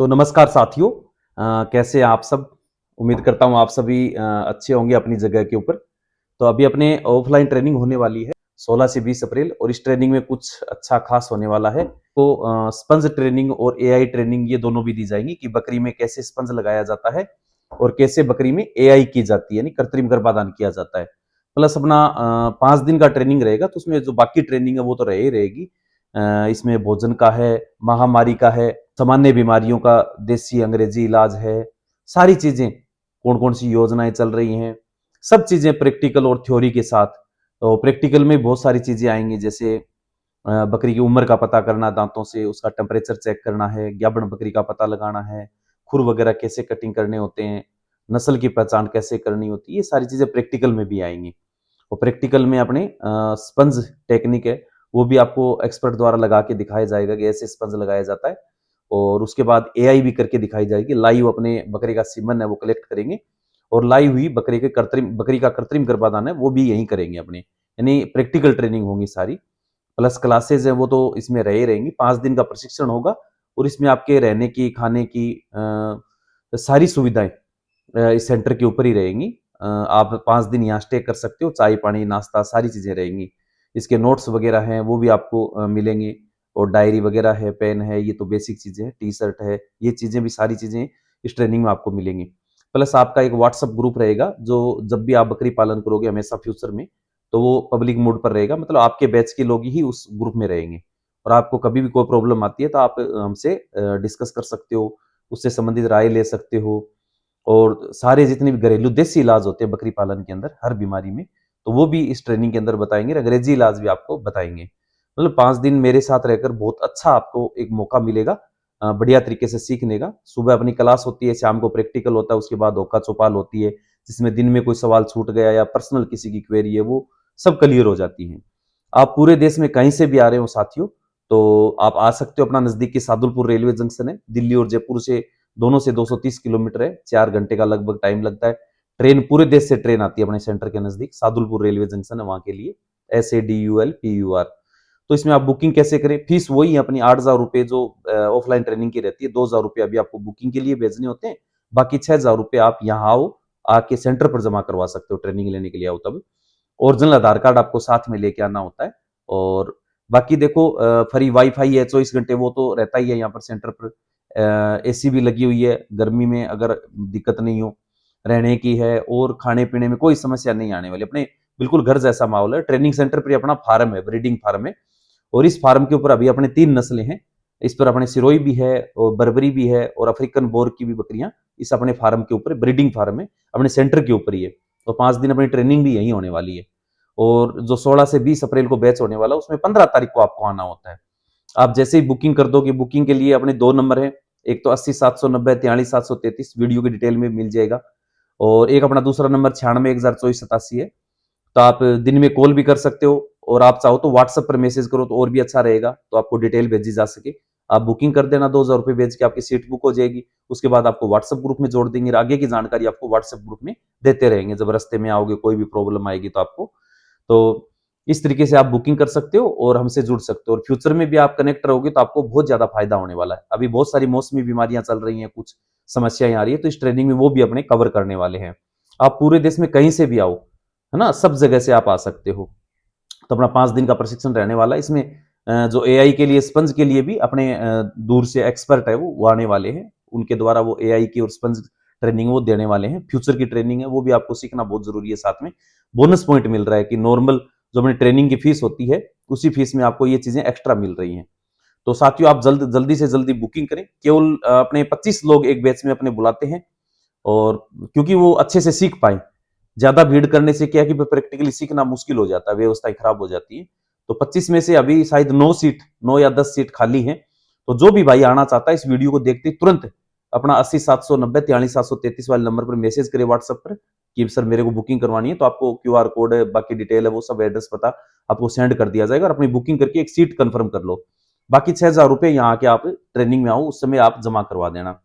तो नमस्कार साथियों। कैसे हैं आप सब। उम्मीद करता हूं आप सभी अच्छे होंगे अपनी जगह के ऊपर। तो अभी अपने ऑफलाइन ट्रेनिंग होने वाली है 16 से 20 अप्रैल, और इस ट्रेनिंग में कुछ अच्छा खास होने वाला है। तो स्पंज ट्रेनिंग और एआई ट्रेनिंग ये दोनों भी दी जाएंगी कि बकरी में कैसे स्पंज लगाया जाता है और कैसे बकरी में एआई की जाती है, यानी कृत्रिम गर्भाधान किया जाता है। प्लस अपना 5 दिन का ट्रेनिंग रहेगा, तो उसमें जो बाकी ट्रेनिंग है वो तो रह ही रहेगी। इसमें भोजन का है, महामारी का है, सामान्य बीमारियों का देसी अंग्रेजी इलाज है, सारी चीजें, कौन कौन सी योजनाएं चल रही हैं, सब चीजें प्रैक्टिकल और थ्योरी के साथ। तो प्रैक्टिकल में बहुत सारी चीजें आएंगी, जैसे बकरी की उम्र का पता करना, दांतों से उसका टेम्परेचर चेक करना है, ग्याबड़ बकरी का पता लगाना है, खुर वगैरह कैसे कटिंग करने होते हैं, नस्ल की पहचान कैसे करनी होती है, ये सारी चीजें प्रैक्टिकल में भी आएंगी। और प्रैक्टिकल में अपने स्पंज टेक्निक है, वो भी आपको एक्सपर्ट द्वारा लगा के दिखाया जाएगा कि ऐसे स्पंज लगाया जाता है। और उसके बाद एआई भी करके दिखाई जाएगी, लाइव अपने बकरे का सीमन है वो कलेक्ट करेंगे, और लाइव हुई बकरी का कृत्रिम गर्भाधान है वो भी यही करेंगे अपने, यानी प्रैक्टिकल ट्रेनिंग होंगी सारी। प्लस क्लासेज है वो तो इसमें रहे रहेंगी, 5 दिन का प्रशिक्षण होगा, और इसमें आपके रहने की, खाने की सारी सुविधाएं इस सेंटर के ऊपर ही रहेंगी। आप 5 दिन यहाँ स्टे कर सकते हो, चाय पानी नाश्ता सारी चीजें रहेंगी। इसके नोट्स वगैरह हैं वो भी आपको मिलेंगे, और डायरी वगैरह है, पेन है, ये तो बेसिक चीजें हैं, टी शर्ट है, ये चीजें भी सारी चीजें इस ट्रेनिंग में आपको मिलेंगी। प्लस आपका एक व्हाट्सअप ग्रुप रहेगा, जो जब भी आप बकरी पालन करोगे हमेशा फ्यूचर में, तो वो पब्लिक मोड पर रहेगा, मतलब आपके बैच के लोग ही उस ग्रुप में रहेंगे। और आपको कभी भी कोई प्रॉब्लम आती है तो आप हमसे डिस्कस कर सकते हो, उससे संबंधित राय ले सकते हो। और सारे जितने भी घरेलू देसी इलाज होते हैं बकरी पालन के अंदर हर बीमारी में, तो वो भी इस ट्रेनिंग के अंदर बताएंगे, अंग्रेजी इलाज भी आपको बताएंगे। मतलब 5 दिन मेरे साथ रहकर बहुत अच्छा आपको एक मौका मिलेगा बढ़िया तरीके से सीखने का। सुबह अपनी क्लास होती है, शाम को प्रैक्टिकल होता है, उसके बाद औका चौपाल होती है, जिसमें दिन में कोई सवाल छूट गया या पर्सनल किसी की क्वेरी है वो सब क्लियर हो जाती है। आप पूरे देश में कहीं से भी आ रहे हो साथियों, तो आप आ सकते हो। अपना नजदीकी सादुलपुर रेलवे जंक्शन है, दिल्ली और जयपुर से दोनों से 230 किलोमीटर है, 4 घंटे का लगभग टाइम लगता है। ट्रेन पूरे देश से ट्रेन आती है अपने सेंटर के नजदीक, सादुलपुर रेलवे जंक्शन है वहां के लिए, SADULPUR। तो इसमें आप बुकिंग कैसे करें, फीस वही है अपनी 8,000 रुपए जो ऑफलाइन ट्रेनिंग की रहती है, 2,000 रुपये अभी आपको बुकिंग के लिए भेजने होते हैं। बाकी 6,000 रुपये आप यहाँ आओ, आके सेंटर पर जमा करवा सकते हो, ट्रेनिंग लेने के लिए आओ तब। ओरिजिनल आधार कार्ड आपको साथ में लेके आना होता है। और बाकी देखो, फ्री वाईफाई है 24 घंटे, वो तो रहता ही है यहाँ पर सेंटर पर। एसी भी लगी हुई है, गर्मी में अगर दिक्कत नहीं हो, रहने की है, और खाने पीने में कोई समस्या नहीं आने वाली, अपने बिल्कुल घर जैसा माहौल है। ट्रेनिंग सेंटर पर अपना फार्म है, ब्रीडिंग फार्म है, और इस फार्म के ऊपर अभी अपने 3 नस्लें हैं। इस पर अपने सिरोही भी है, और बर्बरी भी है, और अफ्रीकन बोर की भी बकरियां इस अपने फार्म के ऊपर, ब्रीडिंग फार्म है अपने सेंटर के ऊपर ही है। तो 5 दिन अपनी ट्रेनिंग भी यही होने वाली है। और जो 16 से 20 अप्रैल को बैच होने वाला, उसमें 15 तारीख को आपको आना होता है। आप जैसे ही बुकिंग कर दोगे, बुकिंग के लिए अपने 2 नंबर है, एक तो 80 790 43 733, वीडियो की डिटेल में मिल जाएगा, और एक अपना दूसरा नंबर 96 1024 87 है। तो आप दिन में कॉल भी कर सकते हो, और आप चाहो तो व्हाट्सएप पर मैसेज करो तो और भी अच्छा रहेगा, तो आपको डिटेल भेजी जा सके। आप बुकिंग कर देना, 2,000 रुपये भेज के आपकी सीट बुक हो जाएगी। उसके बाद आपको व्हाट्सएप ग्रुप में जोड़ देंगे, आगे की जानकारी आपको व्हाट्सएप ग्रुप में देते रहेंगे, जब रास्ते में आओगे कोई भी प्रॉब्लम आएगी तो आपको। तो इस तरीके से आप बुकिंग कर सकते हो और हमसे जुड़ सकते हो, और फ्यूचर में भी आप कनेक्ट रहोगे तो आपको बहुत ज्यादा फायदा होने वाला है। अभी बहुत सारी मौसमी बीमारियां चल रही हैं, कुछ समस्याएं आ रही है, तो इस ट्रेनिंग में वो भी अपने कवर करने वाले हैं। आप पूरे देश में कहीं से भी आओ, है ना, सब जगह से आप आ सकते हो। तो अपना 5 दिन का प्रशिक्षण रहने वाला है इसमें। जो एआई के लिए, स्पंज के लिए भी अपने दूर से एक्सपर्ट है वो आने वाले हैं, उनके द्वारा वो एआई की और स्पंज ट्रेनिंग वो देने वाले हैं। फ्यूचर की ट्रेनिंग है, वो भी आपको सीखना बहुत जरूरी है। साथ में बोनस पॉइंट मिल रहा है कि नॉर्मल जो अपनी ट्रेनिंग की फीस होती है, उसी फीस में आपको ये चीजें एक्स्ट्रा मिल रही हैं। तो साथियों, आप जल्दी से जल्दी बुकिंग करें। केवल अपने 25 लोग एक बैच में अपने बुलाते हैं, और क्योंकि वो अच्छे से सीख पाए। ज्यादा भीड़ करने से क्या है कि प्रैक्टिकली सीखना मुश्किल हो जाता है, व्यवस्थाएं खराब हो जाती है। तो 25 में से अभी शायद 9 या 10 सीट खाली हैं। तो जो भी भाई आना चाहता है, इस वीडियो को देखते ही तुरंत अपना 80 790 43 733 वाले नंबर पर मैसेज करे व्हाट्सएप पर कि सर मेरे को बुकिंग करवानी है। तो आपको QR कोड है, बाकी डिटेल है, वो सब एड्रेस पता आपको सेंड कर दिया जाएगा, और अपनी बुकिंग करके एक सीट कंफर्म कर लो। बाकी 6,000 रुपये यहाँ आके आप ट्रेनिंग में आओ उस समय आप जमा करवा देना।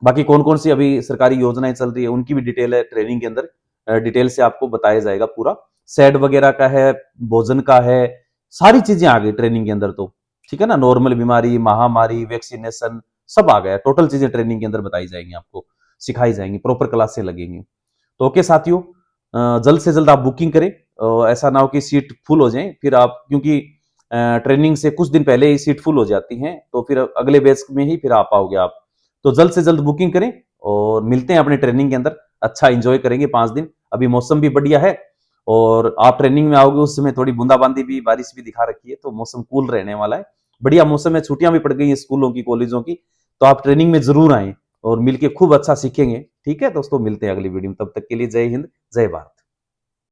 बाकी कौन कौन सी अभी सरकारी योजनाएं चल रही है उनकी भी डिटेल है ट्रेनिंग के अंदर, डिटेल से आपको बताया जाएगा पूरा। सेड वगैरह का है, भोजन का है, सारी चीजें आ गई ट्रेनिंग के अंदर। तो ठीक है ना, नॉर्मल बीमारी, महामारी, वैक्सीनेशन, सब आ गया, टोटल चीजें ट्रेनिंग के अंदर बताई जाएंगी, आपको सिखाई जाएंगी, प्रॉपर क्लासें लगेंगी। तो ओके साथियों, जल्द से जल्द आप बुकिंग करें, ऐसा ना हो कि सीट फुल हो जाए, फिर आप, क्योंकि ट्रेनिंग से कुछ दिन पहले ही सीट फुल हो जाती हैं, तो फिर अगले बैच में ही फिर आ पाओगे आप। तो जल्द से जल्द बुकिंग करें और मिलते हैं अपने ट्रेनिंग के अंदर, अच्छा एंजॉय करेंगे 5 दिन। अभी मौसम भी बढ़िया है और आप ट्रेनिंग में आओगे उस समय थोड़ी बूंदाबांदी भी, बारिश भी दिखा रखी है, तो मौसम कूल रहने वाला है। बढ़िया मौसम है, छुट्टियां भी पड़ गई हैं स्कूलों की, कॉलेजों की, तो आप ट्रेनिंग में जरूर आए और मिलके खूब अच्छा सीखेंगे। ठीक है दोस्तों, मिलते हैं अगली वीडियो में, तब तक के लिए जय हिंद, जय भारत।